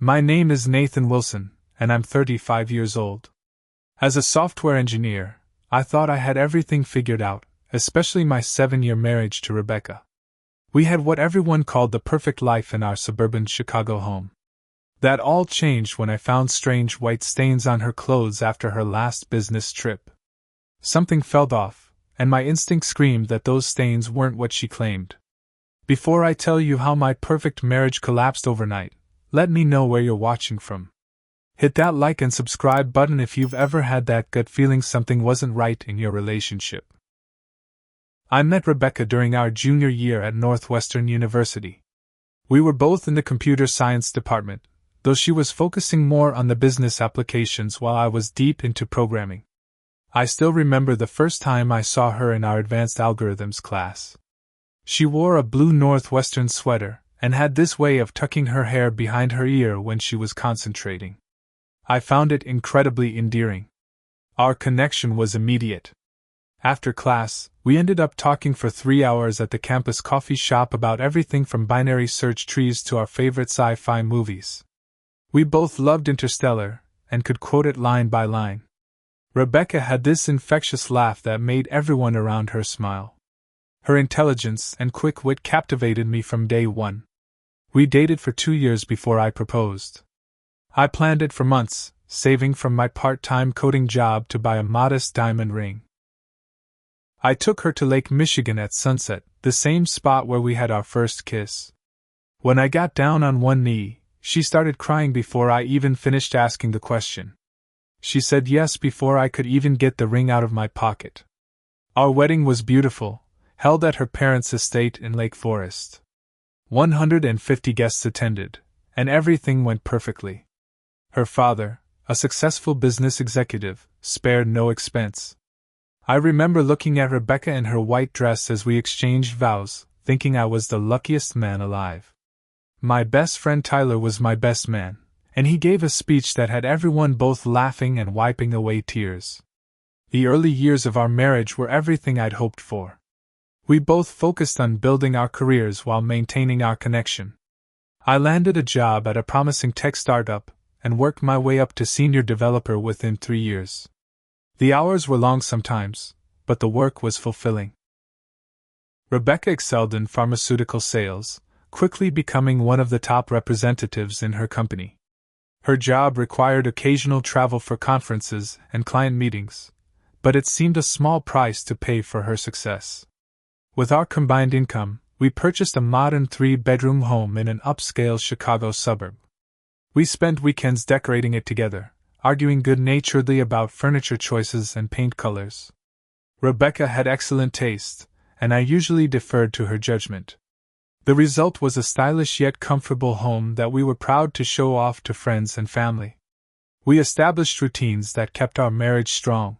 My name is Nathan Wilson, and I'm 35 years old. As a software engineer, I thought I had everything figured out, especially my 7-year marriage to Rebecca. We had what everyone called the perfect life in our suburban Chicago home. That all changed when I found strange white stains on her clothes after her last business trip. Something felt off, and my instinct screamed that those stains weren't what she claimed. Before I tell you how my perfect marriage collapsed overnight, let me know where you're watching from. Hit that like and subscribe button if you've ever had that gut feeling something wasn't right in your relationship. I met Rebecca during our junior year at Northwestern University. We were both in the computer science department, though she was focusing more on the business applications while I was deep into programming. I still remember the first time I saw her in our advanced algorithms class. She wore a blue Northwestern sweater and had this way of tucking her hair behind her ear when she was concentrating. I found it incredibly endearing. Our connection was immediate. After class, we ended up talking for 3 hours at the campus coffee shop about everything from binary search trees to our favorite sci-fi movies. We both loved Interstellar, and could quote it line by line. Rebecca had this infectious laugh that made everyone around her smile. Her intelligence and quick wit captivated me from day one. We dated for 2 years before I proposed. I planned it for months, saving from my part-time coding job to buy a modest diamond ring. I took her to Lake Michigan at sunset, the same spot where we had our first kiss. When I got down on one knee, she started crying before I even finished asking the question. She said yes before I could even get the ring out of my pocket. Our wedding was beautiful, held at her parents' estate in Lake Forest. 150 guests attended, and everything went perfectly. Her father, a successful business executive, spared no expense. I remember looking at Rebecca in her white dress as we exchanged vows, thinking I was the luckiest man alive. My best friend Tyler was my best man, and he gave a speech that had everyone both laughing and wiping away tears. The early years of our marriage were everything I'd hoped for. We both focused on building our careers while maintaining our connection. I landed a job at a promising tech startup, and worked my way up to senior developer within 3 years. The hours were long sometimes, but the work was fulfilling. Rebecca excelled in pharmaceutical sales, quickly becoming one of the top representatives in her company. Her job required occasional travel for conferences and client meetings, but it seemed a small price to pay for her success. With our combined income, we purchased a modern 3-bedroom home in an upscale Chicago suburb. We spent weekends decorating it together, arguing good-naturedly about furniture choices and paint colors. Rebecca had excellent taste, and I usually deferred to her judgment. The result was a stylish yet comfortable home that we were proud to show off to friends and family. We established routines that kept our marriage strong.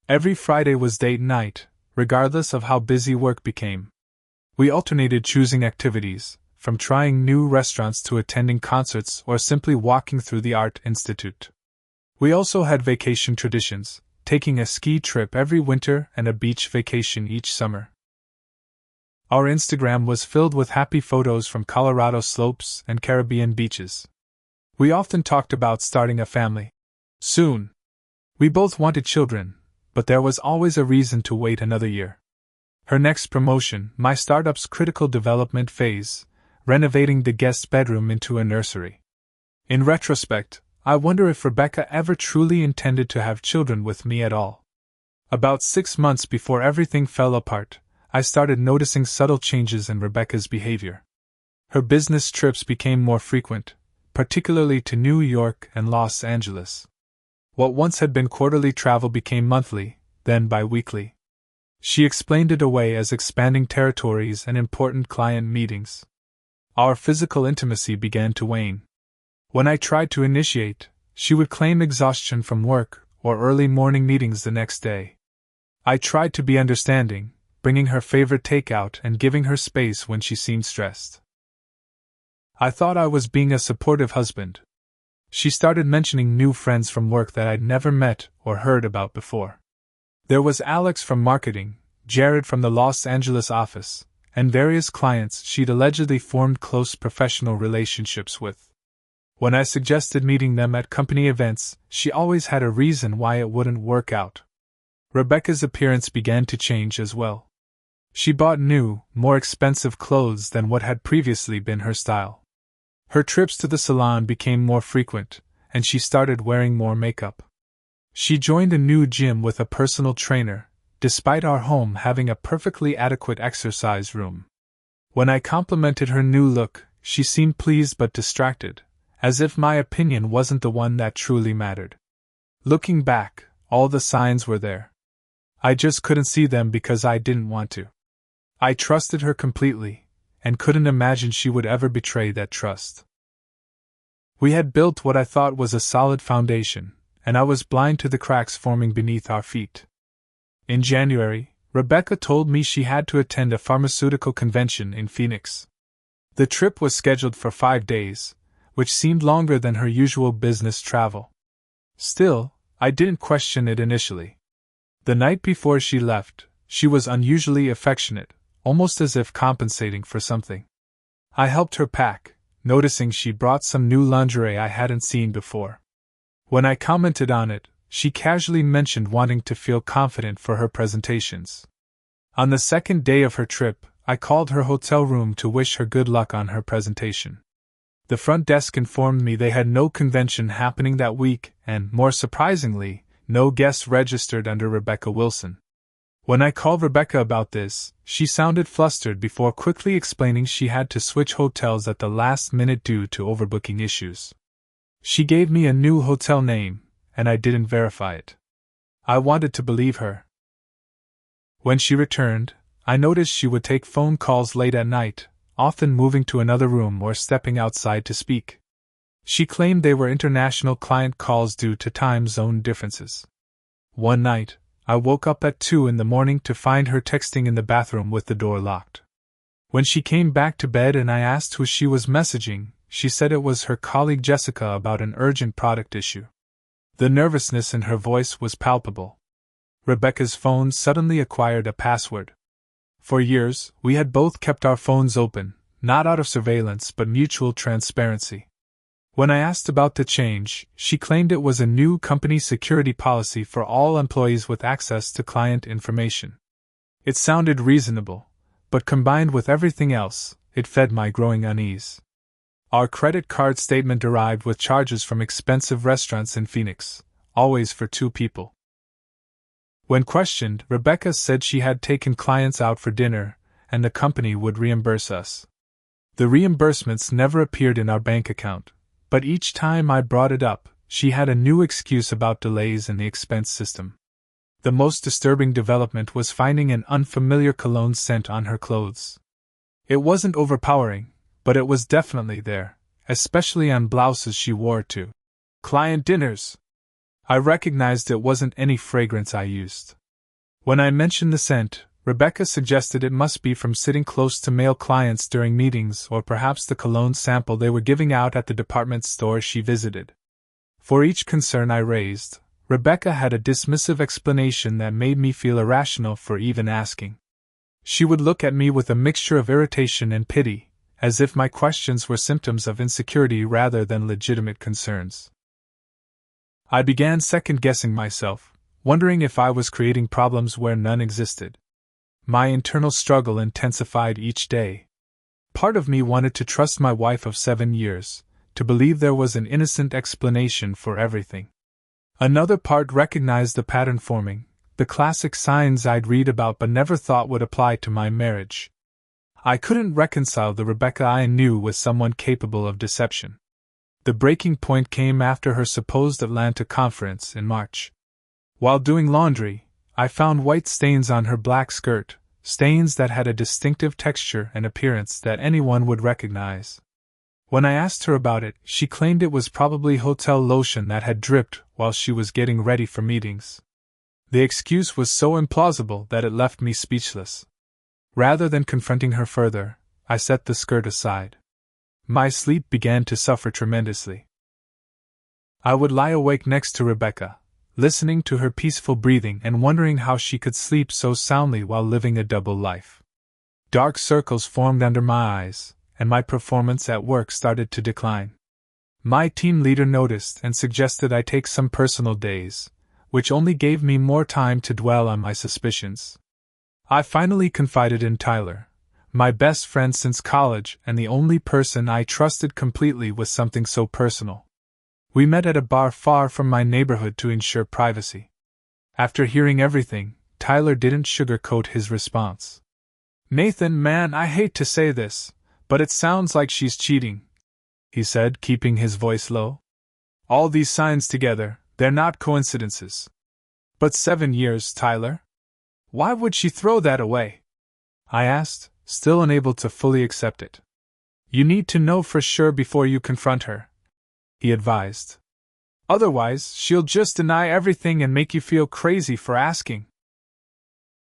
Every Friday was date night, regardless of how busy work became. We alternated choosing activities, from trying new restaurants to attending concerts or simply walking through the Art Institute. We also had vacation traditions, taking a ski trip every winter and a beach vacation each summer. Our Instagram was filled with happy photos from Colorado slopes and Caribbean beaches. We often talked about starting a family. Soon. We both wanted children, but there was always a reason to wait another year. Her next promotion, my startup's critical development phase, renovating the guest bedroom into a nursery. In retrospect, I wonder if Rebecca ever truly intended to have children with me at all. About 6 months before everything fell apart, I started noticing subtle changes in Rebecca's behavior. Her business trips became more frequent, particularly to New York and Los Angeles. What once had been quarterly travel became monthly, then bi-weekly. She explained it away as expanding territories and important client meetings. Our physical intimacy began to wane. When I tried to initiate, she would claim exhaustion from work or early morning meetings the next day. I tried to be understanding, bringing her favorite takeout and giving her space when she seemed stressed. I thought I was being a supportive husband. She started mentioning new friends from work that I'd never met or heard about before. There was Alex from marketing, Jared from the Los Angeles office, and various clients she'd allegedly formed close professional relationships with. When I suggested meeting them at company events, she always had a reason why it wouldn't work out. Rebecca's appearance began to change as well. She bought new, more expensive clothes than what had previously been her style. Her trips to the salon became more frequent, and she started wearing more makeup. She joined a new gym with a personal trainer, despite our home having a perfectly adequate exercise room. When I complimented her new look, she seemed pleased but distracted, as if my opinion wasn't the one that truly mattered. Looking back, all the signs were there. I just couldn't see them because I didn't want to. I trusted her completely, and couldn't imagine she would ever betray that trust. We had built what I thought was a solid foundation, and I was blind to the cracks forming beneath our feet. In January, Rebecca told me she had to attend a pharmaceutical convention in Phoenix. The trip was scheduled for 5 days, which seemed longer than her usual business travel. Still, I didn't question it initially. The night before she left, she was unusually affectionate, almost as if compensating for something. I helped her pack, noticing she brought some new lingerie I hadn't seen before. When I commented on it, she casually mentioned wanting to feel confident for her presentations. On the second day of her trip, I called her hotel room to wish her good luck on her presentation. The front desk informed me they had no convention happening that week and, more surprisingly, no guests registered under Rebecca Wilson. When I called Rebecca about this, she sounded flustered before quickly explaining she had to switch hotels at the last minute due to overbooking issues. She gave me a new hotel name, and I didn't verify it. I wanted to believe her. When she returned, I noticed she would take phone calls late at night, often moving to another room or stepping outside to speak. She claimed they were international client calls due to time zone differences. One night, I woke up at 2 in the morning to find her texting in the bathroom with the door locked. When she came back to bed and I asked who she was messaging, she said it was her colleague Jessica about an urgent product issue. The nervousness in her voice was palpable. Rebecca's phone suddenly acquired a password. For years, we had both kept our phones open, not out of surveillance but mutual transparency. When I asked about the change, she claimed it was a new company security policy for all employees with access to client information. It sounded reasonable, but combined with everything else, it fed my growing unease. Our credit card statement arrived with charges from expensive restaurants in Phoenix, always for 2 people. When questioned, Rebecca said she had taken clients out for dinner, and the company would reimburse us. The reimbursements never appeared in our bank account, but each time I brought it up, she had a new excuse about delays in the expense system. The most disturbing development was finding an unfamiliar cologne scent on her clothes. It wasn't overpowering, but it was definitely there, especially on blouses she wore to client dinners. I recognized it wasn't any fragrance I used. When I mentioned the scent, Rebecca suggested it must be from sitting close to male clients during meetings or perhaps the cologne sample they were giving out at the department store she visited. For each concern I raised, Rebecca had a dismissive explanation that made me feel irrational for even asking. She would look at me with a mixture of irritation and pity, as if my questions were symptoms of insecurity rather than legitimate concerns. I began second-guessing myself, wondering if I was creating problems where none existed. My internal struggle intensified each day. Part of me wanted to trust my wife of 7 years, to believe there was an innocent explanation for everything. Another part recognized the pattern forming, the classic signs I'd read about but never thought would apply to my marriage. I couldn't reconcile the Rebecca I knew with someone capable of deception. The breaking point came after her supposed Atlanta conference in March. While doing laundry, I found white stains on her black skirt, stains that had a distinctive texture and appearance that anyone would recognize. When I asked her about it, she claimed it was probably hotel lotion that had dripped while she was getting ready for meetings. The excuse was so implausible that it left me speechless. Rather than confronting her further, I set the skirt aside. My sleep began to suffer tremendously. I would lie awake next to Rebecca, listening to her peaceful breathing and wondering how she could sleep so soundly while living a double life. Dark circles formed under my eyes, and my performance at work started to decline. My team leader noticed and suggested I take some personal days, which only gave me more time to dwell on my suspicions. I finally confided in Tyler, my best friend since college and the only person I trusted completely with something so personal. We met at a bar far from my neighborhood to ensure privacy. After hearing everything, Tyler didn't sugarcoat his response. "Nathan, man, I hate to say this, but it sounds like she's cheating," he said, keeping his voice low. "All these signs together, they're not coincidences." "But 7 years, Tyler? Why would she throw that away?" I asked, still unable to fully accept it. "You need to know for sure before you confront her," he advised. "Otherwise, she'll just deny everything and make you feel crazy for asking."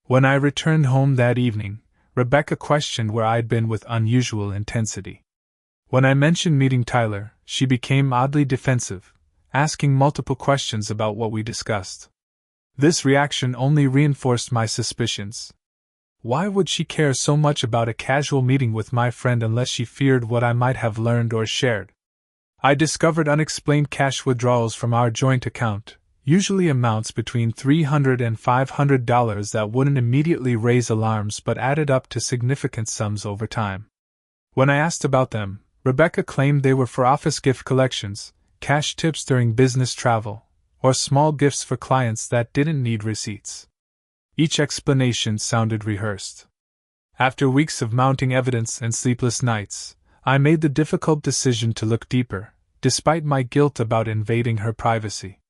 When I returned home that evening, Rebecca questioned where I'd been with unusual intensity. When I mentioned meeting Tyler, she became oddly defensive, asking multiple questions about what we discussed. This reaction only reinforced my suspicions. Why would she care so much about a casual meeting with my friend unless she feared what I might have learned or shared? I discovered unexplained cash withdrawals from our joint account, usually amounts between $300 and $500 that wouldn't immediately raise alarms but added up to significant sums over time. When I asked about them, Rebecca claimed they were for office gift collections, cash tips during business travel, or small gifts for clients that didn't need receipts. Each explanation sounded rehearsed. After weeks of mounting evidence and sleepless nights, I made the difficult decision to look deeper, despite my guilt about invading her privacy.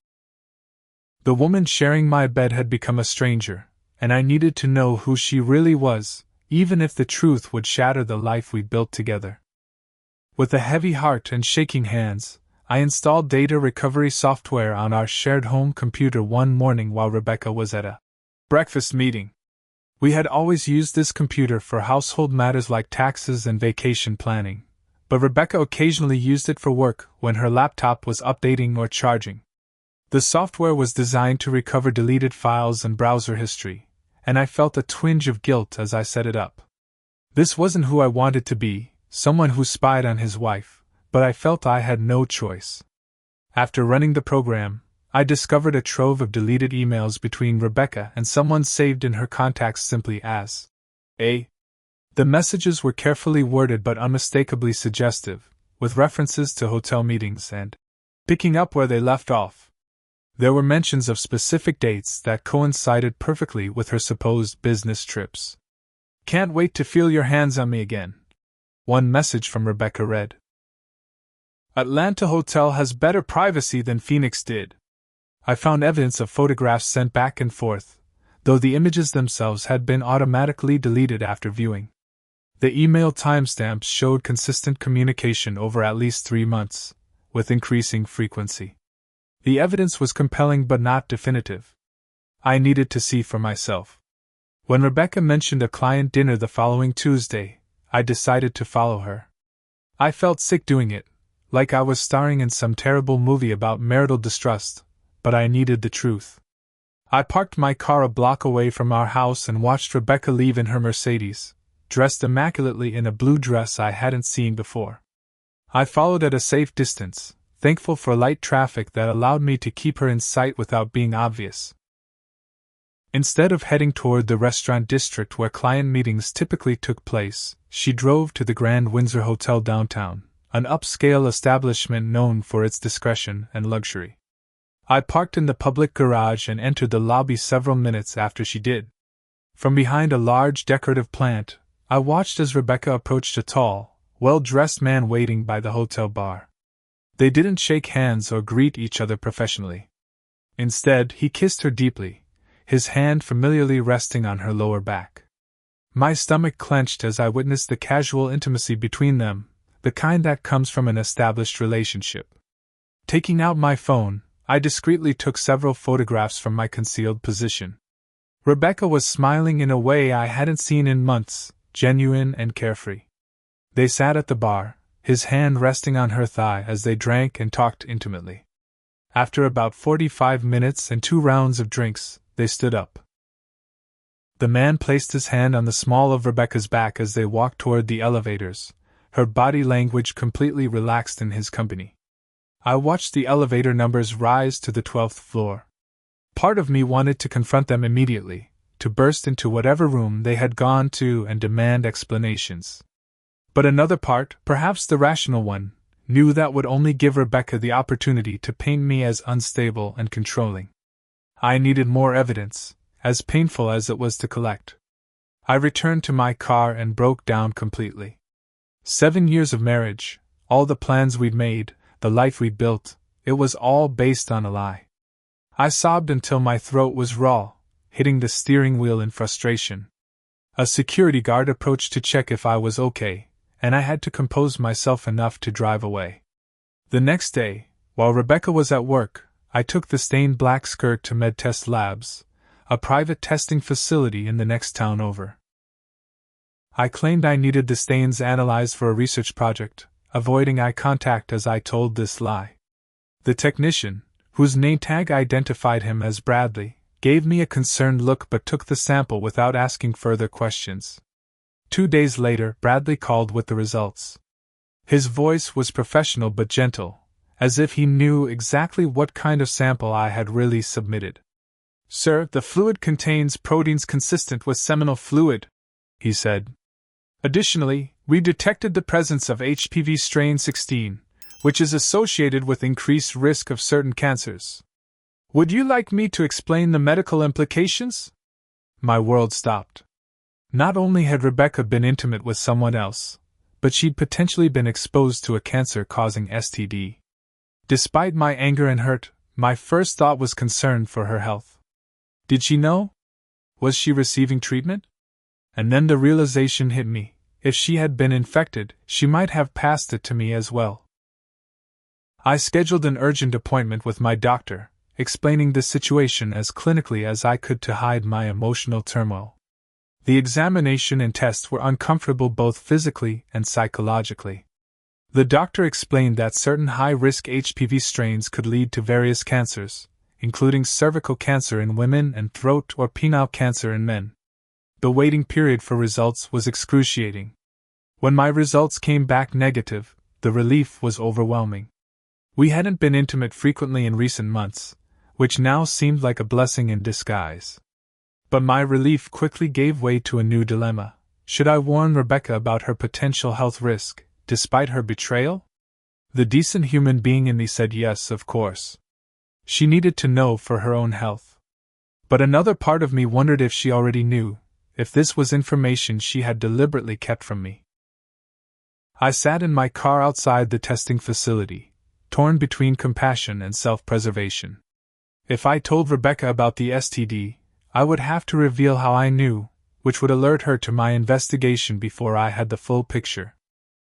The woman sharing my bed had become a stranger, and I needed to know who she really was, even if the truth would shatter the life we built together. With a heavy heart and shaking hands, I installed data recovery software on our shared home computer one morning while Rebecca was at a breakfast meeting. We had always used this computer for household matters like taxes and vacation planning, but Rebecca occasionally used it for work when her laptop was updating or charging. The software was designed to recover deleted files and browser history, and I felt a twinge of guilt as I set it up. This wasn't who I wanted to be, someone who spied on his wife, but I felt I had no choice. After running the program, I discovered a trove of deleted emails between Rebecca and someone saved in her contacts simply as A. The messages were carefully worded but unmistakably suggestive, with references to hotel meetings and picking up where they left off. There were mentions of specific dates that coincided perfectly with her supposed business trips. "Can't wait to feel your hands on me again," one message from Rebecca read. "Atlanta hotel has better privacy than Phoenix did." I found evidence of photographs sent back and forth, though the images themselves had been automatically deleted after viewing. The email timestamps showed consistent communication over at least 3 months, with increasing frequency. The evidence was compelling but not definitive. I needed to see for myself. When Rebecca mentioned a client dinner the following Tuesday, I decided to follow her. I felt sick doing it, like I was starring in some terrible movie about marital distrust, but I needed the truth. I parked my car a block away from our house and watched Rebecca leave in her Mercedes, dressed immaculately in a blue dress I hadn't seen before. I followed at a safe distance, thankful for light traffic that allowed me to keep her in sight without being obvious. Instead of heading toward the restaurant district where client meetings typically took place, she drove to the Grand Windsor Hotel downtown, an upscale establishment known for its discretion and luxury. I parked in the public garage and entered the lobby several minutes after she did. From behind a large decorative plant, I watched as Rebecca approached a tall, well-dressed man waiting by the hotel bar. They didn't shake hands or greet each other professionally. Instead, he kissed her deeply, his hand familiarly resting on her lower back. My stomach clenched as I witnessed the casual intimacy between them, the kind that comes from an established relationship. Taking out my phone, I discreetly took several photographs from my concealed position. Rebecca was smiling in a way I hadn't seen in months, genuine and carefree. They sat at the bar, his hand resting on her thigh as they drank and talked intimately. After about 45 minutes and 2 rounds of drinks, they stood up. The man placed his hand on the small of Rebecca's back as they walked toward the elevators, her body language completely relaxed in his company. I watched the elevator numbers rise to the 12th floor. Part of me wanted to confront them immediately, to burst into whatever room they had gone to and demand explanations. But another part, perhaps the rational one, knew that would only give Rebecca the opportunity to paint me as unstable and controlling. I needed more evidence, as painful as it was to collect. I returned to my car and broke down completely. 7 years of marriage, all the plans we'd made, the life we'd built, it was all based on a lie. I sobbed until my throat was raw, hitting the steering wheel in frustration. A security guard approached to check if I was okay, and I had to compose myself enough to drive away. The next day, while Rebecca was at work, I took the stained black skirt to MedTest Labs, a private testing facility in the next town over. I claimed I needed the stains analyzed for a research project, avoiding eye contact as I told this lie. The technician, whose name tag identified him as Bradley, gave me a concerned look but took the sample without asking further questions. 2 days later, Bradley called with the results. His voice was professional but gentle, as if he knew exactly what kind of sample I had really submitted. "Sir, the fluid contains proteins consistent with seminal fluid," he said. "Additionally, we detected the presence of HPV strain 16, which is associated with increased risk of certain cancers. Would you like me to explain the medical implications?" My world stopped. Not only had Rebecca been intimate with someone else, but she'd potentially been exposed to a cancer-causing STD. Despite my anger and hurt, my first thought was concern for her health. Did she know? Was she receiving treatment? And then the realization hit me: if she had been infected, she might have passed it to me as well. I scheduled an urgent appointment with my doctor, explaining the situation as clinically as I could to hide my emotional turmoil. The examination and tests were uncomfortable both physically and psychologically. The doctor explained that certain high-risk HPV strains could lead to various cancers, including cervical cancer in women and throat or penile cancer in men. The waiting period for results was excruciating. When my results came back negative, the relief was overwhelming. We hadn't been intimate frequently in recent months, which now seemed like a blessing in disguise. But my relief quickly gave way to a new dilemma. Should I warn Rebecca about her potential health risk, despite her betrayal? The decent human being in me said yes, of course. She needed to know for her own health. But another part of me wondered if she already knew, if this was information she had deliberately kept from me. I sat in my car outside the testing facility, torn between compassion and self-preservation. If I told Rebecca about the STD, I would have to reveal how I knew, which would alert her to my investigation before I had the full picture.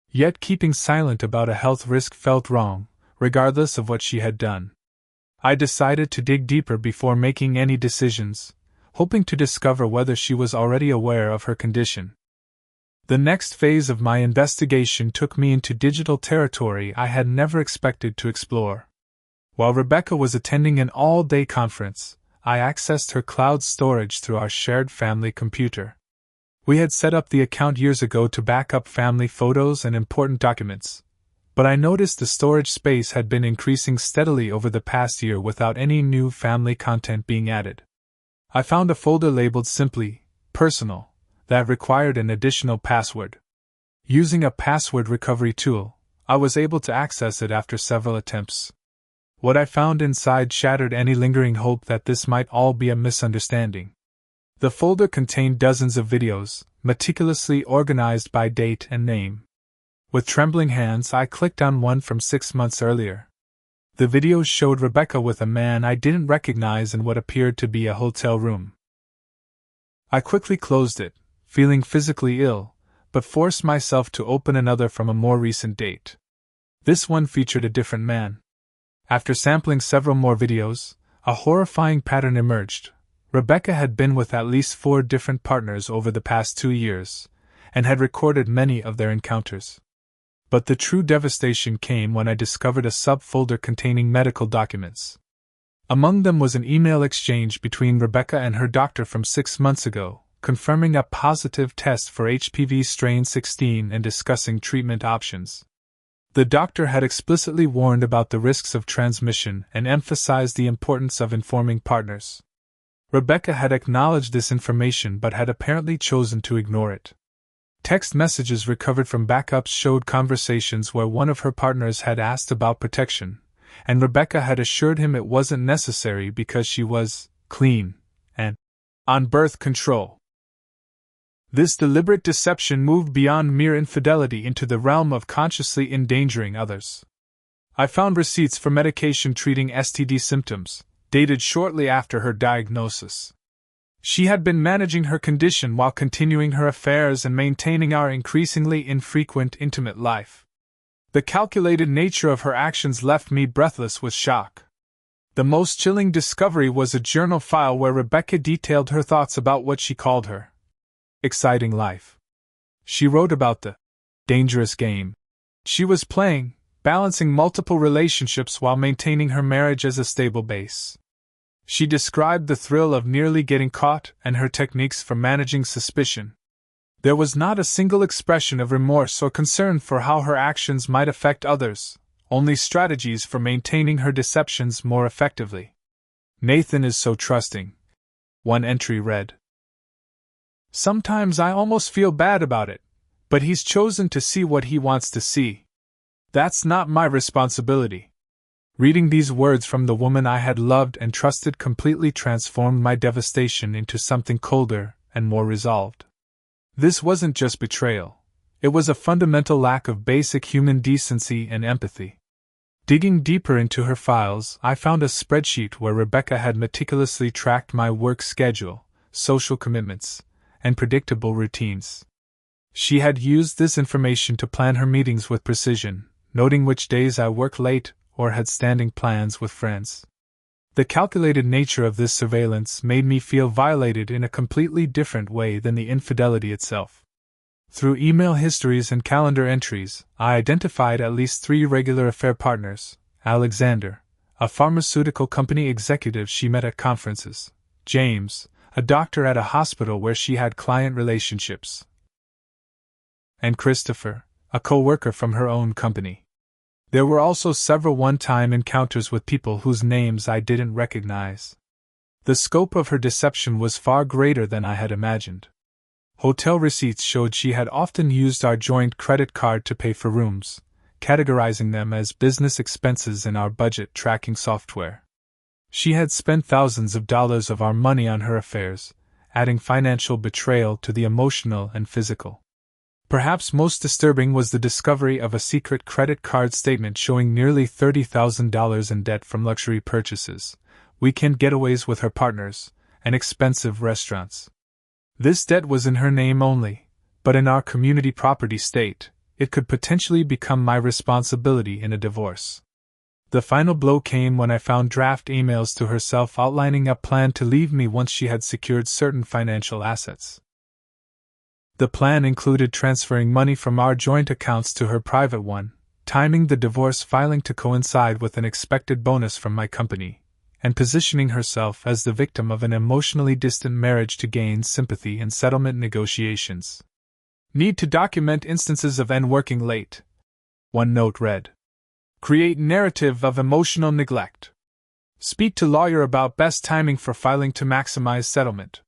Yet keeping silent about a health risk felt wrong, regardless of what she had done. I decided to dig deeper before making any decisions, hoping to discover whether she was already aware of her condition. The next phase of my investigation took me into digital territory I had never expected to explore. While Rebecca was attending an all-day conference, I accessed her cloud storage through our shared family computer. We had set up the account years ago to back up family photos and important documents, but I noticed the storage space had been increasing steadily over the past year without any new family content being added. I found a folder labeled simply "Personal" that required an additional password. Using a password recovery tool, I was able to access it after several attempts. What I found inside shattered any lingering hope that this might all be a misunderstanding. The folder contained dozens of videos, meticulously organized by date and name. With trembling hands, I clicked on one from 6 months earlier. The videos showed Rebecca with a man I didn't recognize in what appeared to be a hotel room. I quickly closed it, feeling physically ill, but forced myself to open another from a more recent date. This one featured a different man. After sampling several more videos, a horrifying pattern emerged. Rebecca had been with at least 4 different partners over the past 2 years, and had recorded many of their encounters. But the true devastation came when I discovered a subfolder containing medical documents. Among them was an email exchange between Rebecca and her doctor from 6 months ago, confirming a positive test for HPV strain 16 and discussing treatment options. The doctor had explicitly warned about the risks of transmission and emphasized the importance of informing partners. Rebecca had acknowledged this information but had apparently chosen to ignore it. Text messages recovered from backups showed conversations where one of her partners had asked about protection, and Rebecca had assured him it wasn't necessary because she was clean and on birth control. This deliberate deception moved beyond mere infidelity into the realm of consciously endangering others. I found receipts for medication treating STD symptoms, dated shortly after her diagnosis. She had been managing her condition while continuing her affairs and maintaining our increasingly infrequent intimate life. The calculated nature of her actions left me breathless with shock. The most chilling discovery was a journal file where Rebecca detailed her thoughts about what she called her exciting life. She wrote about the dangerous game she was playing, balancing multiple relationships while maintaining her marriage as a stable base. She described the thrill of nearly getting caught and her techniques for managing suspicion. There was not a single expression of remorse or concern for how her actions might affect others, only strategies for maintaining her deceptions more effectively. Nathan is so trusting. One entry read. Sometimes I almost feel bad about it, but he's chosen to see what he wants to see. That's not my responsibility. Reading these words from the woman I had loved and trusted completely transformed my devastation into something colder and more resolved. This wasn't just betrayal. It was a fundamental lack of basic human decency and empathy. Digging deeper into her files, I found a spreadsheet where Rebecca had meticulously tracked my work schedule, social commitments, and predictable routines. She had used this information to plan her meetings with precision, noting which days I worked late or had standing plans with friends. The calculated nature of this surveillance made me feel violated in a completely different way than the infidelity itself. Through email histories and calendar entries, I identified at least 3 regular affair partners: Alexander, a pharmaceutical company executive she met at conferences; James, a doctor at a hospital where she had client relationships; and Christopher, a co-worker from her own company. There were also several one-time encounters with people whose names I didn't recognize. The scope of her deception was far greater than I had imagined. Hotel receipts showed she had often used our joint credit card to pay for rooms, categorizing them as business expenses in our budget tracking software. She had spent thousands of dollars of our money on her affairs, adding financial betrayal to the emotional and physical. Perhaps most disturbing was the discovery of a secret credit card statement showing nearly $30,000 in debt from luxury purchases, weekend getaways with her partners, and expensive restaurants. This debt was in her name only, but in our community property state, it could potentially become my responsibility in a divorce. The final blow came when I found draft emails to herself outlining a plan to leave me once she had secured certain financial assets. The plan included transferring money from our joint accounts to her private one, timing the divorce filing to coincide with an expected bonus from my company, and positioning herself as the victim of an emotionally distant marriage to gain sympathy in settlement negotiations. Need to document instances of N working late. One note read. Create narrative of emotional neglect. Speak to lawyer about best timing for filing to maximize settlement.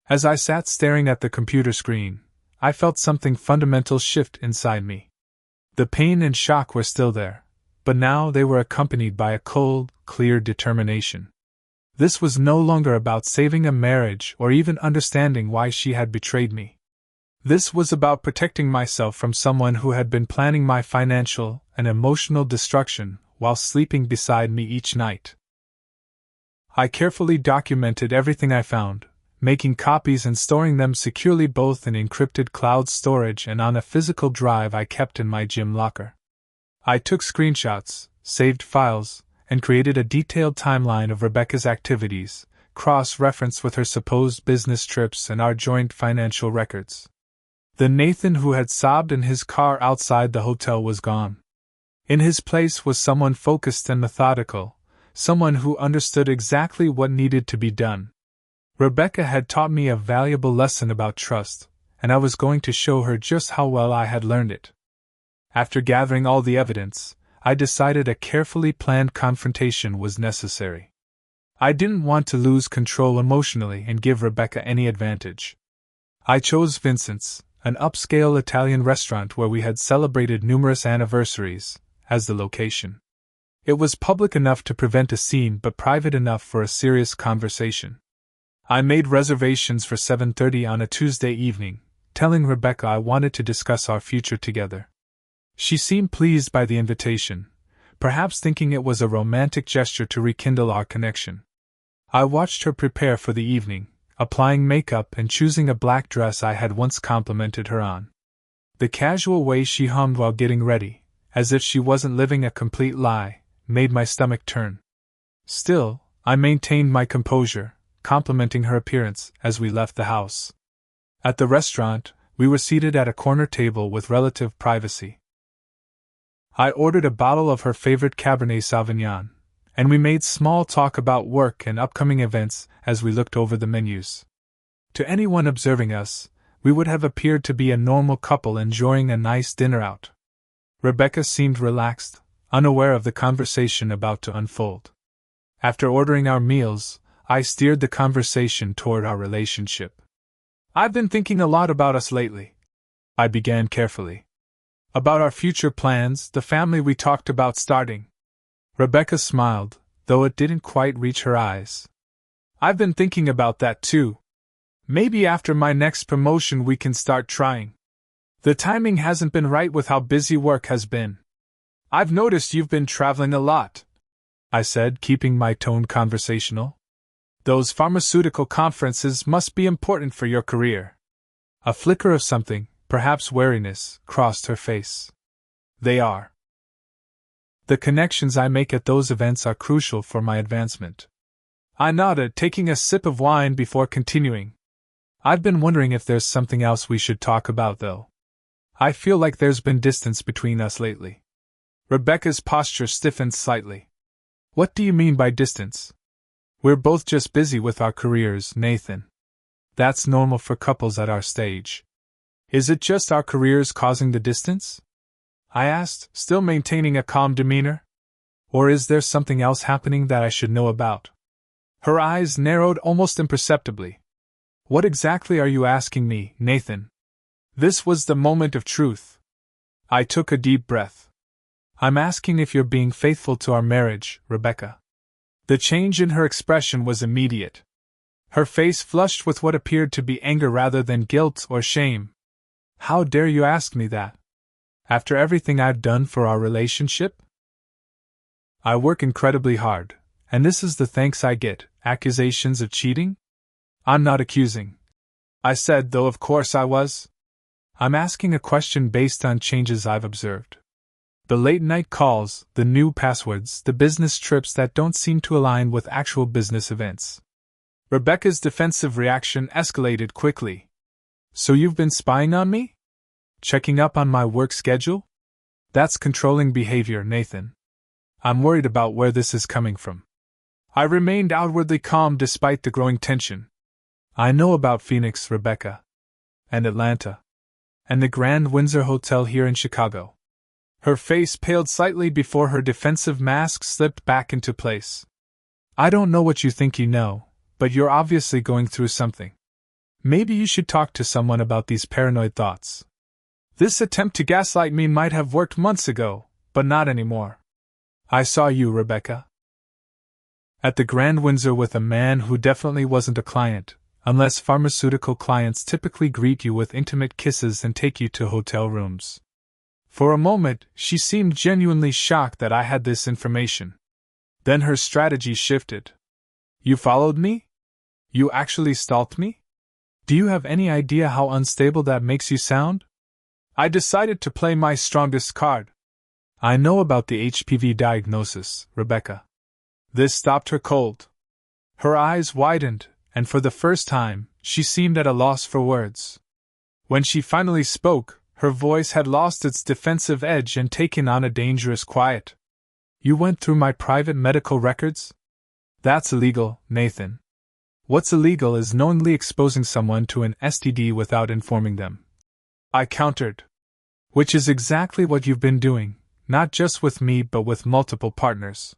As I sat staring at the computer screen, I felt something fundamental shift inside me. The pain and shock were still there, but now they were accompanied by a cold, clear determination. This was no longer about saving a marriage or even understanding why she had betrayed me. This was about protecting myself from someone who had been planning my financial and emotional destruction while sleeping beside me each night. I carefully documented everything I found, making copies and storing them securely both in encrypted cloud storage and on a physical drive I kept in my gym locker. I took screenshots, saved files, and created a detailed timeline of Rebecca's activities, cross-referenced with her supposed business trips and our joint financial records. The Nathan who had sobbed in his car outside the hotel was gone. In his place was someone focused and methodical, someone who understood exactly what needed to be done. Rebecca had taught me a valuable lesson about trust, and I was going to show her just how well I had learned it. After gathering all the evidence, I decided a carefully planned confrontation was necessary. I didn't want to lose control emotionally and give Rebecca any advantage. I chose Vincent's, an upscale Italian restaurant where we had celebrated numerous anniversaries, as the location. It was public enough to prevent a scene but private enough for a serious conversation. I made reservations for 7:30 on a Tuesday evening, telling Rebecca I wanted to discuss our future together. She seemed pleased by the invitation, perhaps thinking it was a romantic gesture to rekindle our connection. I watched her prepare for the evening, applying makeup and choosing a black dress I had once complimented her on. The casual way she hummed while getting ready, as if she wasn't living a complete lie, made my stomach turn. Still, I maintained my composure, complimenting her appearance as we left the house. At the restaurant, we were seated at a corner table with relative privacy. I ordered a bottle of her favorite Cabernet Sauvignon, and we made small talk about work and upcoming events as we looked over the menus. To anyone observing us, we would have appeared to be a normal couple enjoying a nice dinner out. Rebecca seemed relaxed, unaware of the conversation about to unfold. After ordering our meals, I steered the conversation toward our relationship. "I've been thinking a lot about us lately," I began carefully. "About our future plans, the family we talked about starting." Rebecca smiled, though it didn't quite reach her eyes. "I've been thinking about that too. Maybe after my next promotion we can start trying. The timing hasn't been right with how busy work has been. I've noticed you've been traveling a lot," I said, keeping my tone conversational. "Those pharmaceutical conferences must be important for your career." A flicker of something, perhaps wariness, crossed her face. "They are. The connections I make at those events are crucial for my advancement." I nodded, taking a sip of wine before continuing. "I've been wondering if there's something else we should talk about, though. I feel like there's been distance between us lately." Rebecca's posture stiffened slightly. "What do you mean by distance?" "We're both just busy with our careers, Nathan. That's normal for couples at our stage." "Is it just our careers causing the distance?" I asked, still maintaining a calm demeanor. "Or is there something else happening that I should know about?" Her eyes narrowed almost imperceptibly. "What exactly are you asking me, Nathan?" This was the moment of truth. I took a deep breath. "I'm asking if you're being faithful to our marriage, Rebecca." The change in her expression was immediate. Her face flushed with what appeared to be anger rather than guilt or shame. "How dare you ask me that? After everything I've done for our relationship?" "I work incredibly hard, and this is the thanks I get, accusations of cheating?" "I'm not accusing," I said, though of course I was. "I'm asking a question based on changes I've observed. The late-night calls, the new passwords, the business trips that don't seem to align with actual business events." Rebecca's defensive reaction escalated quickly. "So you've been spying on me? Checking up on my work schedule? That's controlling behavior, Nathan. I'm worried about where this is coming from." I remained outwardly calm despite the growing tension. "I know about Phoenix, Rebecca. And Atlanta. And the Grand Windsor Hotel here in Chicago." Her face paled slightly before her defensive mask slipped back into place. "I don't know what you think you know, but you're obviously going through something. Maybe you should talk to someone about these paranoid thoughts. This attempt to gaslight me might have worked months ago, but not anymore. I saw you, Rebecca, at the Grand Windsor with a man who definitely wasn't a client, unless pharmaceutical clients typically greet you with intimate kisses and take you to hotel rooms." For a moment, she seemed genuinely shocked that I had this information. Then her strategy shifted. "You followed me? You actually stalked me? Do you have any idea how unstable that makes you sound?" I decided to play my strongest card. "I know about the HPV diagnosis, Rebecca." This stopped her cold. Her eyes widened, and for the first time, she seemed at a loss for words. When she finally spoke, her voice had lost its defensive edge and taken on a dangerous quiet. "You went through my private medical records? That's illegal, Nathan. What's illegal is knowingly exposing someone to an STD without informing them," I countered. Which is exactly what you've been doing, not just with me but with multiple partners.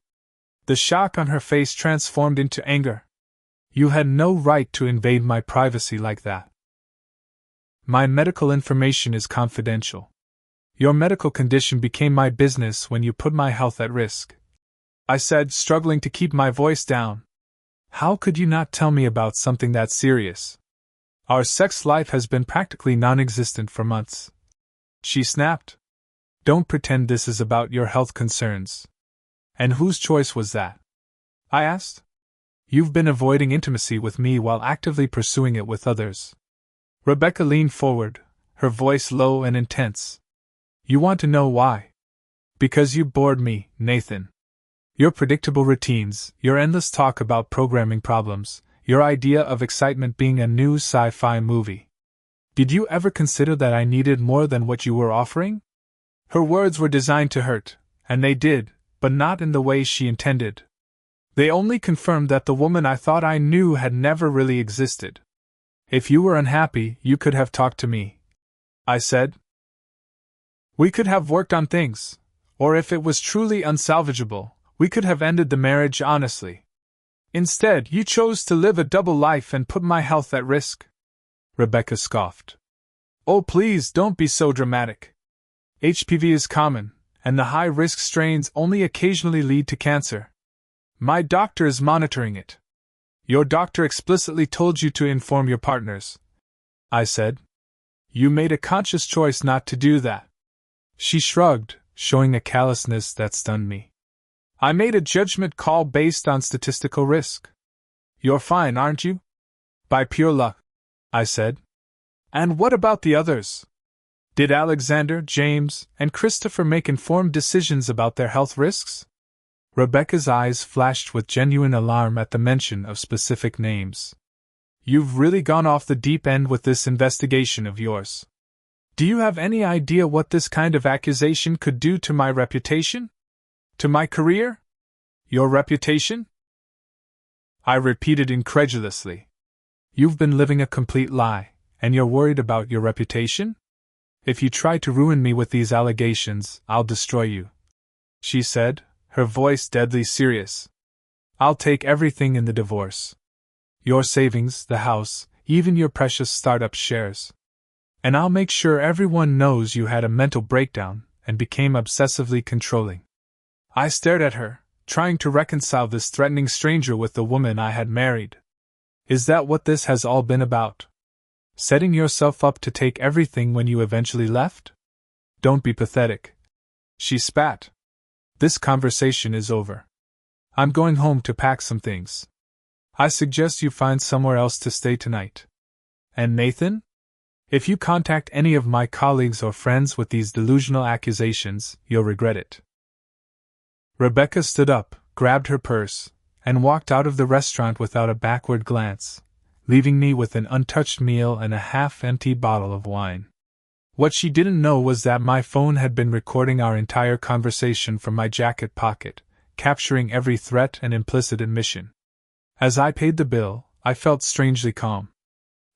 The shock on her face transformed into anger. You had no right to invade my privacy like that. My medical information is confidential. Your medical condition became my business when you put my health at risk, I said, struggling to keep my voice down. How could you not tell me about something that serious? Our sex life has been practically non-existent for months. She snapped. Don't pretend this is about your health concerns. And whose choice was that? I asked. You've been avoiding intimacy with me while actively pursuing it with others. Rebecca leaned forward, her voice low and intense. You want to know why? Because you bored me, Nathan. Your predictable routines, your endless talk about programming problems, your idea of excitement being a new sci-fi movie. Did you ever consider that I needed more than what you were offering? Her words were designed to hurt, and they did, but not in the way she intended. They only confirmed that the woman I thought I knew had never really existed. If you were unhappy, you could have talked to me, I said. We could have worked on things, or if it was truly unsalvageable, we could have ended the marriage honestly. Instead, you chose to live a double life and put my health at risk. Rebecca scoffed. Oh, please don't be so dramatic. HPV is common, and the high-risk strains only occasionally lead to cancer. My doctor is monitoring it. Your doctor explicitly told you to inform your partners, I said. You made a conscious choice not to do that. She shrugged, showing a callousness that stunned me. I made a judgment call based on statistical risk. You're fine, aren't you? By pure luck, I said. And what about the others? Did Alexander, James, and Christopher make informed decisions about their health risks? Rebecca's eyes flashed with genuine alarm at the mention of specific names. You've really gone off the deep end with this investigation of yours. Do you have any idea what this kind of accusation could do to my reputation? To my career? Your reputation? I repeated incredulously. You've been living a complete lie, and you're worried about your reputation? If you try to ruin me with these allegations, I'll destroy you, she said, her voice deadly serious. I'll take everything in the divorce. Your savings, the house, even your precious startup shares. And I'll make sure everyone knows you had a mental breakdown and became obsessively controlling. I stared at her, trying to reconcile this threatening stranger with the woman I had married. Is that what this has all been about? Setting yourself up to take everything when you eventually left? Don't be pathetic. She spat. This conversation is over. I'm going home to pack some things. I suggest you find somewhere else to stay tonight. And Nathan? If you contact any of my colleagues or friends with these delusional accusations, you'll regret it. Rebecca stood up, grabbed her purse, and walked out of the restaurant without a backward glance, leaving me with an untouched meal and a half-empty bottle of wine. What she didn't know was that my phone had been recording our entire conversation from my jacket pocket, capturing every threat and implicit admission. As I paid the bill, I felt strangely calm.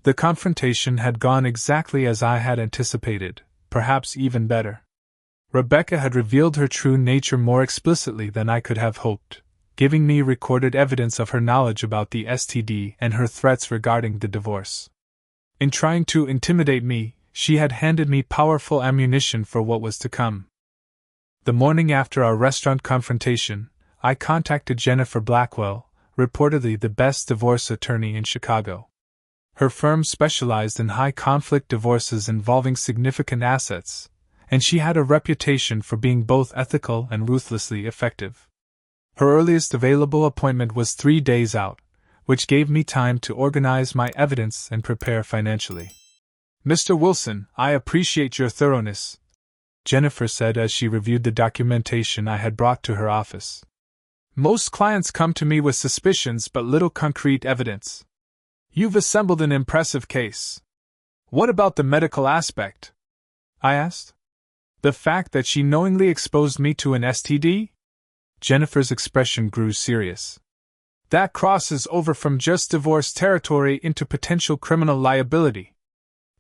The confrontation had gone exactly as I had anticipated, perhaps even better. Rebecca had revealed her true nature more explicitly than I could have hoped, giving me recorded evidence of her knowledge about the STD and her threats regarding the divorce. In trying to intimidate me, she had handed me powerful ammunition for what was to come. The morning after our restaurant confrontation, I contacted Jennifer Blackwell, reportedly the best divorce attorney in Chicago. Her firm specialized in high-conflict divorces involving significant assets, and she had a reputation for being both ethical and ruthlessly effective. Her earliest available appointment was 3 days out, which gave me time to organize my evidence and prepare financially. Mr. Wilson, I appreciate your thoroughness, Jennifer said as she reviewed the documentation I had brought to her office. Most clients come to me with suspicions but little concrete evidence. You've assembled an impressive case. What about the medical aspect? I asked. The fact that she knowingly exposed me to an STD? Jennifer's expression grew serious. That crosses over from just divorce territory into potential criminal liability.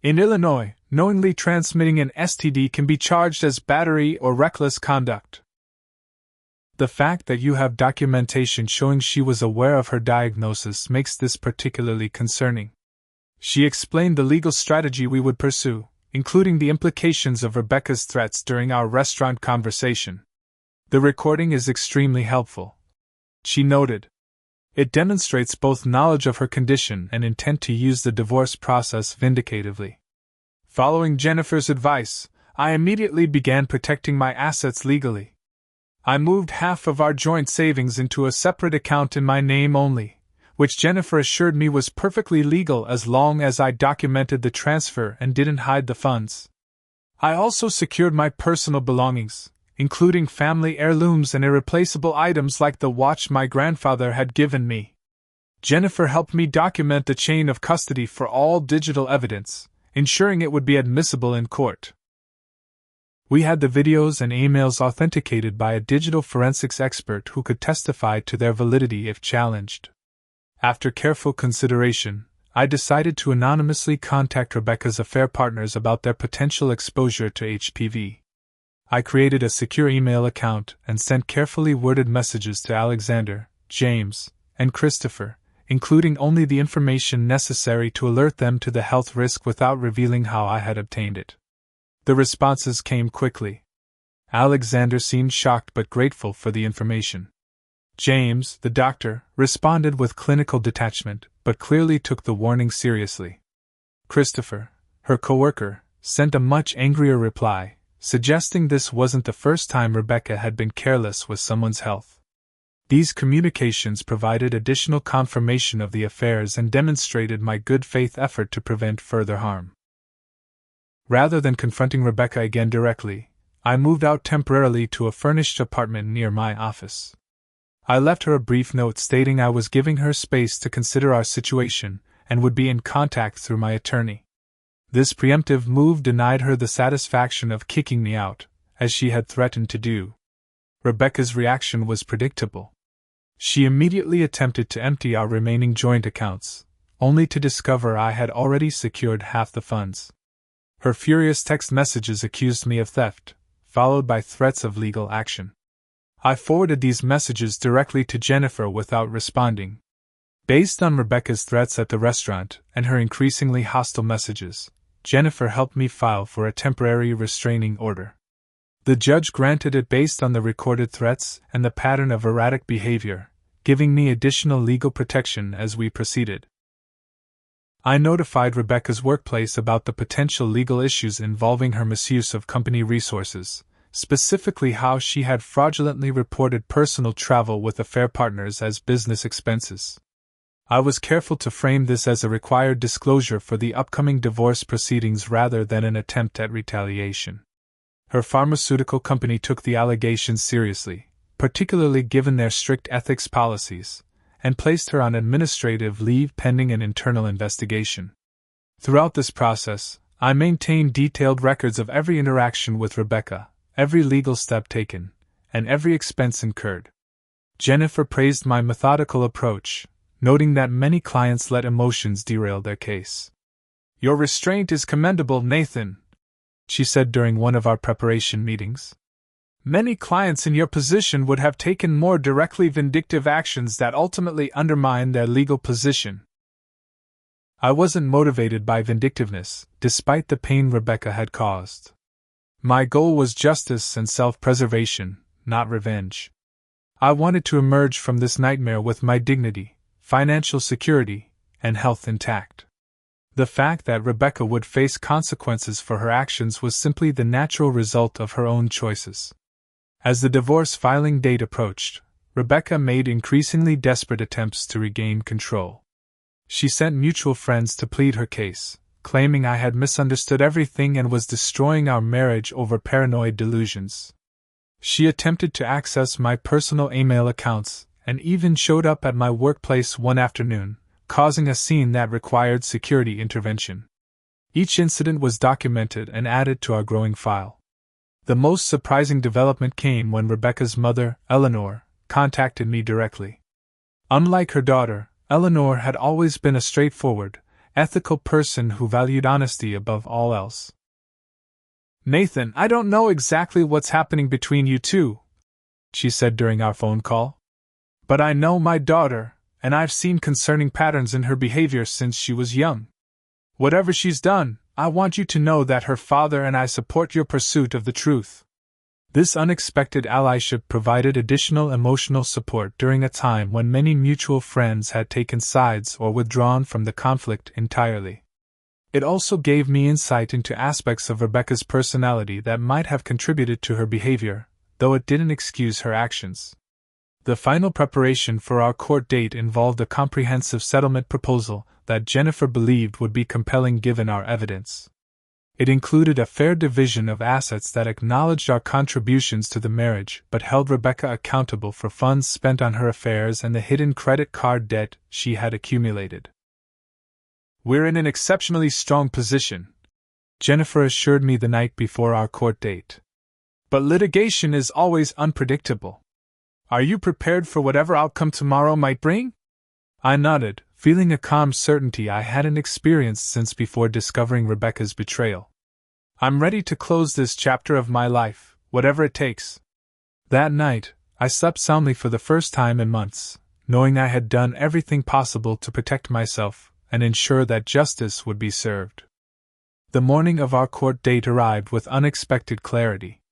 In Illinois, knowingly transmitting an STD can be charged as battery or reckless conduct. The fact that you have documentation showing she was aware of her diagnosis makes this particularly concerning. She explained the legal strategy we would pursue, including the implications of Rebecca's threats during our restaurant conversation. The recording is extremely helpful. She noted. It demonstrates both knowledge of her condition and intent to use the divorce process vindicatively. Following Jennifer's advice, I immediately began protecting my assets legally. I moved half of our joint savings into a separate account in my name only, which Jennifer assured me was perfectly legal as long as I documented the transfer and didn't hide the funds. I also secured my personal belongings, including family heirlooms and irreplaceable items like the watch my grandfather had given me. Jennifer helped me document the chain of custody for all digital evidence, ensuring it would be admissible in court. We had the videos and emails authenticated by a digital forensics expert who could testify to their validity if challenged. After careful consideration, I decided to anonymously contact Rebecca's affair partners about their potential exposure to HPV. I created a secure email account and sent carefully worded messages to Alexander, James, and Christopher, including only the information necessary to alert them to the health risk without revealing how I had obtained it. The responses came quickly. Alexander seemed shocked but grateful for the information. James, the doctor, responded with clinical detachment, but clearly took the warning seriously. Christopher, her coworker, sent a much angrier reply, suggesting this wasn't the first time Rebecca had been careless with someone's health. These communications provided additional confirmation of the affairs and demonstrated my good faith effort to prevent further harm. Rather than confronting Rebecca again directly, I moved out temporarily to a furnished apartment near my office. I left her a brief note stating I was giving her space to consider our situation and would be in contact through my attorney. This preemptive move denied her the satisfaction of kicking me out, as she had threatened to do. Rebecca's reaction was predictable. She immediately attempted to empty our remaining joint accounts, only to discover I had already secured half the funds. Her furious text messages accused me of theft, followed by threats of legal action. I forwarded these messages directly to Jennifer without responding. Based on Rebecca's threats at the restaurant and her increasingly hostile messages, Jennifer helped me file for a temporary restraining order. The judge granted it based on the recorded threats and the pattern of erratic behavior, giving me additional legal protection as we proceeded. I notified Rebecca's workplace about the potential legal issues involving her misuse of company resources, specifically how she had fraudulently reported personal travel with affair partners as business expenses. I was careful to frame this as a required disclosure for the upcoming divorce proceedings rather than an attempt at retaliation. Her pharmaceutical company took the allegations seriously, particularly given their strict ethics policies, and placed her on administrative leave pending an internal investigation. Throughout this process, I maintained detailed records of every interaction with Rebecca, every legal step taken, and every expense incurred. Jennifer praised my methodical approach, noting that many clients let emotions derail their case. "Your restraint is commendable, Nathan," she said during one of our preparation meetings. "Many clients in your position would have taken more directly vindictive actions that ultimately undermine their legal position." I wasn't motivated by vindictiveness, despite the pain Rebecca had caused. My goal was justice and self-preservation, not revenge. I wanted to emerge from this nightmare with my dignity, financial security, and health intact. The fact that Rebecca would face consequences for her actions was simply the natural result of her own choices. As the divorce filing date approached, Rebecca made increasingly desperate attempts to regain control. She sent mutual friends to plead her case, claiming I had misunderstood everything and was destroying our marriage over paranoid delusions. She attempted to access my personal email accounts and even showed up at my workplace one afternoon, causing a scene that required security intervention. Each incident was documented and added to our growing file. The most surprising development came when Rebecca's mother, Eleanor, contacted me directly. Unlike her daughter, Eleanor had always been a straightforward, ethical person who valued honesty above all else. "Nathan, I don't know exactly what's happening between you two," she said during our phone call. "But I know my daughter, and I've seen concerning patterns in her behavior since she was young. Whatever she's done, I want you to know that her father and I support your pursuit of the truth." This unexpected allyship provided additional emotional support during a time when many mutual friends had taken sides or withdrawn from the conflict entirely. It also gave me insight into aspects of Rebecca's personality that might have contributed to her behavior, though it didn't excuse her actions. The final preparation for our court date involved a comprehensive settlement proposal that Jennifer believed would be compelling given our evidence. It included a fair division of assets that acknowledged our contributions to the marriage but held Rebecca accountable for funds spent on her affairs and the hidden credit card debt she had accumulated. "We're in an exceptionally strong position," Jennifer assured me the night before our court date. "But litigation is always unpredictable. Are you prepared for whatever outcome tomorrow might bring?" I nodded, feeling a calm certainty I hadn't experienced since before discovering Rebecca's betrayal. "I'm ready to close this chapter of my life, whatever it takes." That night, I slept soundly for the first time in months, knowing I had done everything possible to protect myself and ensure that justice would be served. The morning of our court date arrived with unexpected clarity.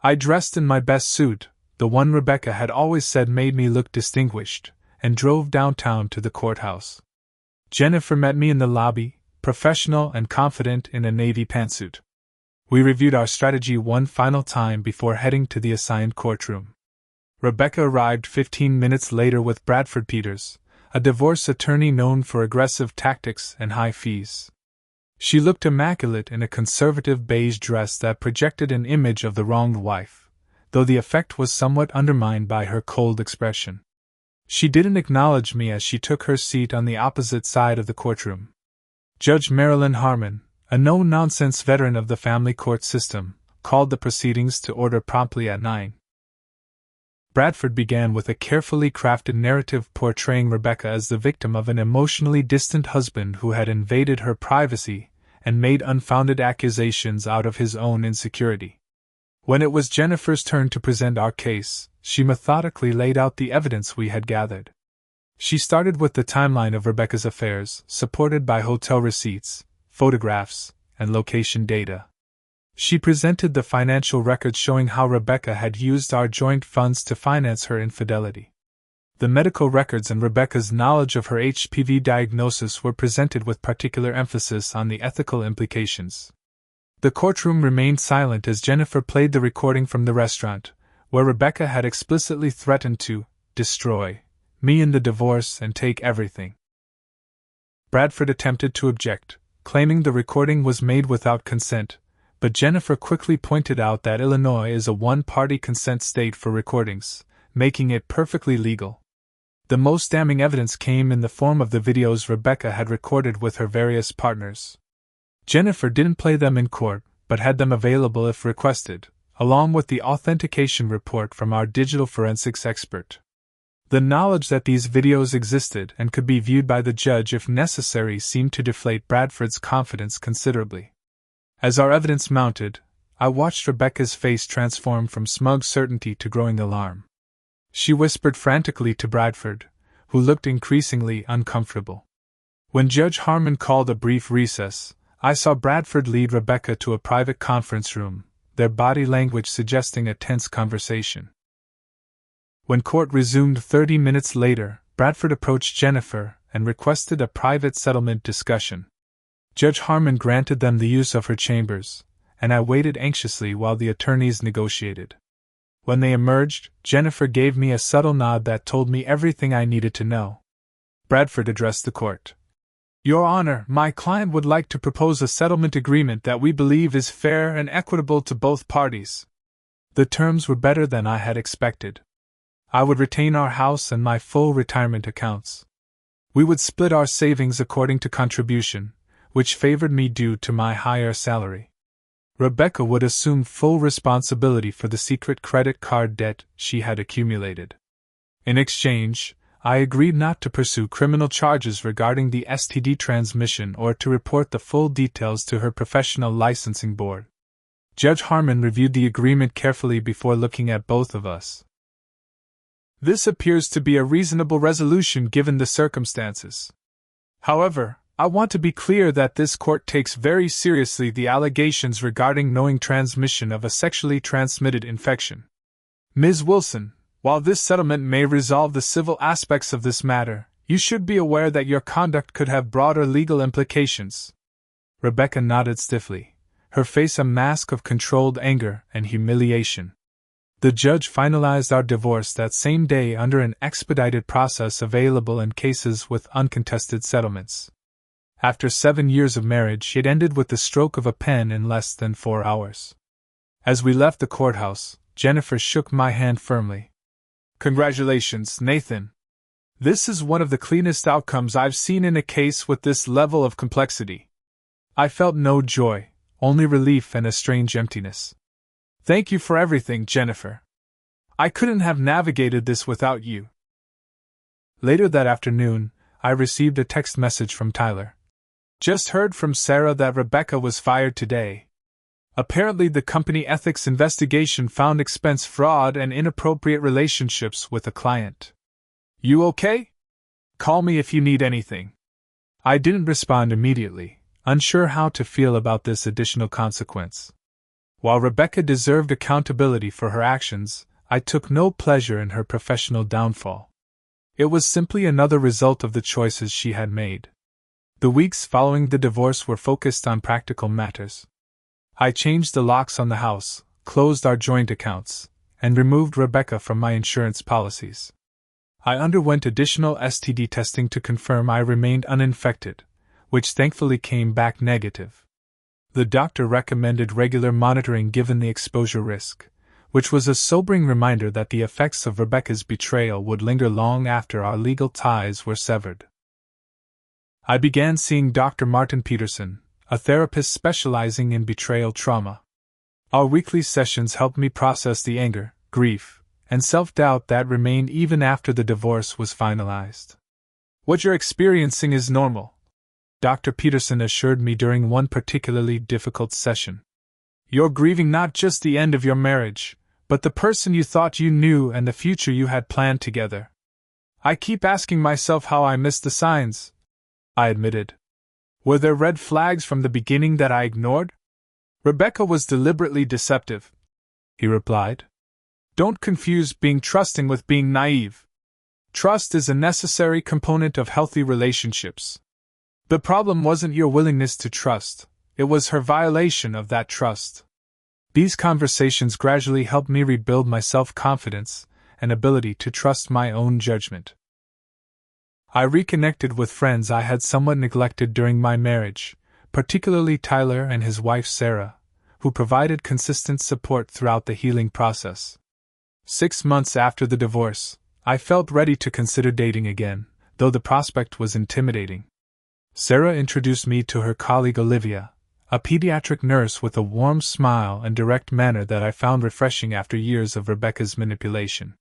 I dressed in my best suit, the one Rebecca had always said made me look distinguished, and drove downtown to the courthouse. Jennifer met me in the lobby, professional and confident in a navy pantsuit. We reviewed our strategy one final time before heading to the assigned courtroom. Rebecca arrived 15 minutes later with Bradford Peters, a divorce attorney known for aggressive tactics and high fees. She looked immaculate in a conservative beige dress that projected an image of the wronged wife, though the effect was somewhat undermined by her cold expression. She didn't acknowledge me as she took her seat on the opposite side of the courtroom. Judge Marilyn Harmon, a no-nonsense veteran of the family court system, called the proceedings to order promptly at 9. Bradford began with a carefully crafted narrative portraying Rebecca as the victim of an emotionally distant husband who had invaded her privacy and made unfounded accusations out of his own insecurity. When it was Jennifer's turn to present our case, she methodically laid out the evidence we had gathered. She started with the timeline of Rebecca's affairs, supported by hotel receipts, photographs, and location data. She presented the financial records showing how Rebecca had used our joint funds to finance her infidelity. The medical records and Rebecca's knowledge of her HPV diagnosis were presented with particular emphasis on the ethical implications. The courtroom remained silent as Jennifer played the recording from the restaurant, where Rebecca had explicitly threatened to destroy me in the divorce and take everything. Bradford attempted to object, claiming the recording was made without consent, but Jennifer quickly pointed out that Illinois is a one-party consent state for recordings, making it perfectly legal. The most damning evidence came in the form of the videos Rebecca had recorded with her various partners. Jennifer didn't play them in court, but had them available if requested, along with the authentication report from our digital forensics expert. The knowledge that these videos existed and could be viewed by the judge if necessary seemed to deflate Bradford's confidence considerably. As our evidence mounted, I watched Rebecca's face transform from smug certainty to growing alarm. She whispered frantically to Bradford, who looked increasingly uncomfortable. When Judge Harmon called a brief recess, I saw Bradford lead Rebecca to a private conference room, their body language suggesting a tense conversation. When court resumed 30 minutes later, Bradford approached Jennifer and requested a private settlement discussion. Judge Harmon granted them the use of her chambers, and I waited anxiously while the attorneys negotiated. When they emerged, Jennifer gave me a subtle nod that told me everything I needed to know. Bradford addressed the court. "Your Honor, my client would like to propose a settlement agreement that we believe is fair and equitable to both parties." The terms were better than I had expected. I would retain our house and my full retirement accounts. We would split our savings according to contribution, which favored me due to my higher salary. Rebecca would assume full responsibility for the secret credit card debt she had accumulated. In exchange, I agreed not to pursue criminal charges regarding the STD transmission or to report the full details to her professional licensing board. Judge Harmon reviewed the agreement carefully before looking at both of us. This appears to be a reasonable resolution given the circumstances. However, I want to be clear that this court takes very seriously the allegations regarding knowing transmission of a sexually transmitted infection. Ms. Wilson, while this settlement may resolve the civil aspects of this matter, you should be aware that your conduct could have broader legal implications. Rebecca nodded stiffly, her face a mask of controlled anger and humiliation. The judge finalized our divorce that same day under an expedited process available in cases with uncontested settlements. After 7 years of marriage, it ended with the stroke of a pen in less than 4 hours. As we left the courthouse, Jennifer shook my hand firmly. Congratulations, Nathan. This is one of the cleanest outcomes I've seen in a case with this level of complexity. I felt no joy, only relief and a strange emptiness. Thank you for everything, Jennifer. I couldn't have navigated this without you. Later that afternoon, I received a text message from Tyler. Just heard from Sarah that Rebecca was fired today. Apparently the company ethics investigation found expense fraud and inappropriate relationships with a client. You okay? Call me if you need anything. I didn't respond immediately, unsure how to feel about this additional consequence. While Rebecca deserved accountability for her actions, I took no pleasure in her professional downfall. It was simply another result of the choices she had made. The weeks following the divorce were focused on practical matters. I changed the locks on the house, closed our joint accounts, and removed Rebecca from my insurance policies. I underwent additional STD testing to confirm I remained uninfected, which thankfully came back negative. The doctor recommended regular monitoring given the exposure risk, which was a sobering reminder that the effects of Rebecca's betrayal would linger long after our legal ties were severed. I began seeing Dr. Martin Peterson, a therapist specializing in betrayal trauma. Our weekly sessions helped me process the anger, grief, and self-doubt that remained even after the divorce was finalized. What you're experiencing is normal, Dr. Peterson assured me during one particularly difficult session. You're grieving not just the end of your marriage, but the person you thought you knew and the future you had planned together. I keep asking myself how I missed the signs, I admitted. Were there red flags from the beginning that I ignored? Rebecca was deliberately deceptive, he replied. Don't confuse being trusting with being naive. Trust is a necessary component of healthy relationships. The problem wasn't your willingness to trust, it was her violation of that trust. These conversations gradually helped me rebuild my self-confidence and ability to trust my own judgment. I reconnected with friends I had somewhat neglected during my marriage, particularly Tyler and his wife Sarah, who provided consistent support throughout the healing process. 6 months after the divorce, I felt ready to consider dating again, though the prospect was intimidating. Sarah introduced me to her colleague Olivia, a pediatric nurse with a warm smile and direct manner that I found refreshing after years of Rebecca's manipulation.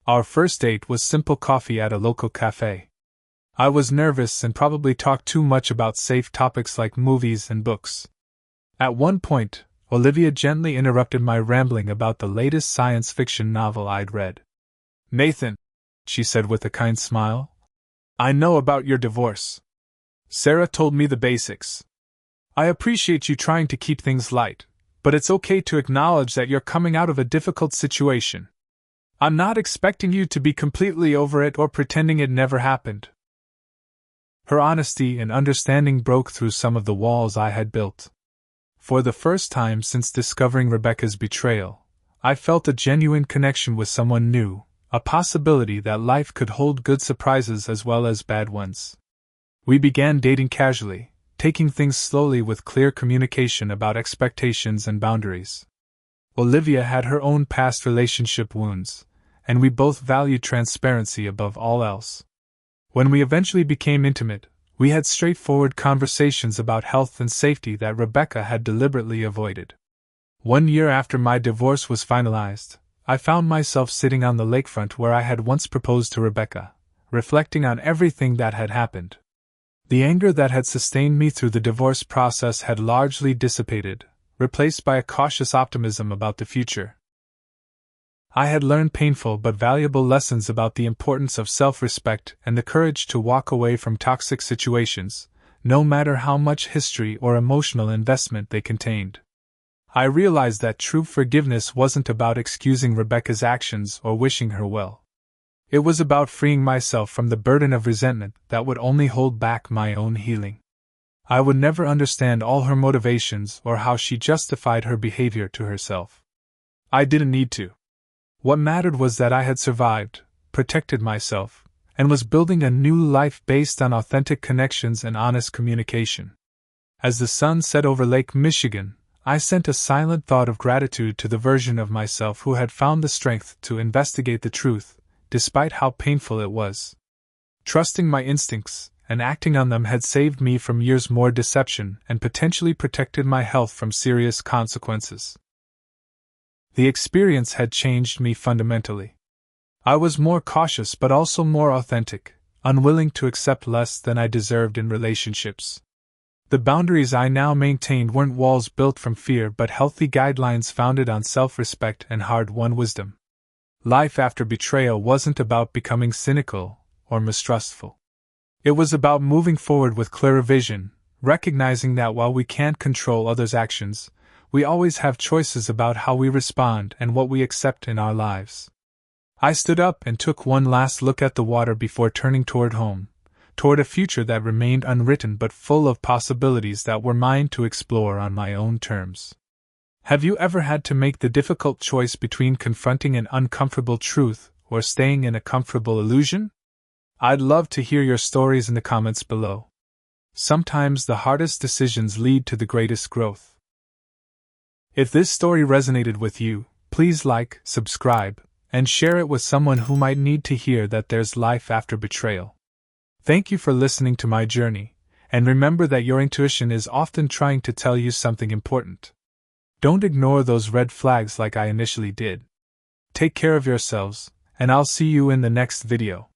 Our first date was simple coffee at a local cafe. I was nervous and probably talked too much about safe topics like movies and books. At one point, Olivia gently interrupted my rambling about the latest science fiction novel I'd read. Nathan, she said with a kind smile, I know about your divorce. Sarah told me the basics. I appreciate you trying to keep things light, but it's okay to acknowledge that you're coming out of a difficult situation. I'm not expecting you to be completely over it or pretending it never happened. Her honesty and understanding broke through some of the walls I had built. For the first time since discovering Rebecca's betrayal, I felt a genuine connection with someone new, a possibility that life could hold good surprises as well as bad ones. We began dating casually, taking things slowly with clear communication about expectations and boundaries. Olivia had her own past relationship wounds, and we both valued transparency above all else. When we eventually became intimate, we had straightforward conversations about health and safety that Rebecca had deliberately avoided. 1 year after my divorce was finalized, I found myself sitting on the lakefront where I had once proposed to Rebecca, reflecting on everything that had happened. The anger that had sustained me through the divorce process had largely dissipated, replaced by a cautious optimism about the future. I had learned painful but valuable lessons about the importance of self-respect and the courage to walk away from toxic situations, no matter how much history or emotional investment they contained. I realized that true forgiveness wasn't about excusing Rebecca's actions or wishing her well. It was about freeing myself from the burden of resentment that would only hold back my own healing. I would never understand all her motivations or how she justified her behavior to herself. I didn't need to. What mattered was that I had survived, protected myself, and was building a new life based on authentic connections and honest communication. As the sun set over Lake Michigan, I sent a silent thought of gratitude to the version of myself who had found the strength to investigate the truth, despite how painful it was. Trusting my instincts and acting on them had saved me from years more deception and potentially protected my health from serious consequences. The experience had changed me fundamentally. I was more cautious but also more authentic, unwilling to accept less than I deserved in relationships. The boundaries I now maintained weren't walls built from fear but healthy guidelines founded on self-respect and hard-won wisdom. Life after betrayal wasn't about becoming cynical or mistrustful. It was about moving forward with clearer vision, recognizing that while we can't control others' actions, we always have choices about how we respond and what we accept in our lives. I stood up and took one last look at the water before turning toward home, toward a future that remained unwritten but full of possibilities that were mine to explore on my own terms. Have you ever had to make the difficult choice between confronting an uncomfortable truth or staying in a comfortable illusion? I'd love to hear your stories in the comments below. Sometimes the hardest decisions lead to the greatest growth. If this story resonated with you, please like, subscribe, and share it with someone who might need to hear that there's life after betrayal. Thank you for listening to my journey, and remember that your intuition is often trying to tell you something important. Don't ignore those red flags like I initially did. Take care of yourselves, and I'll see you in the next video.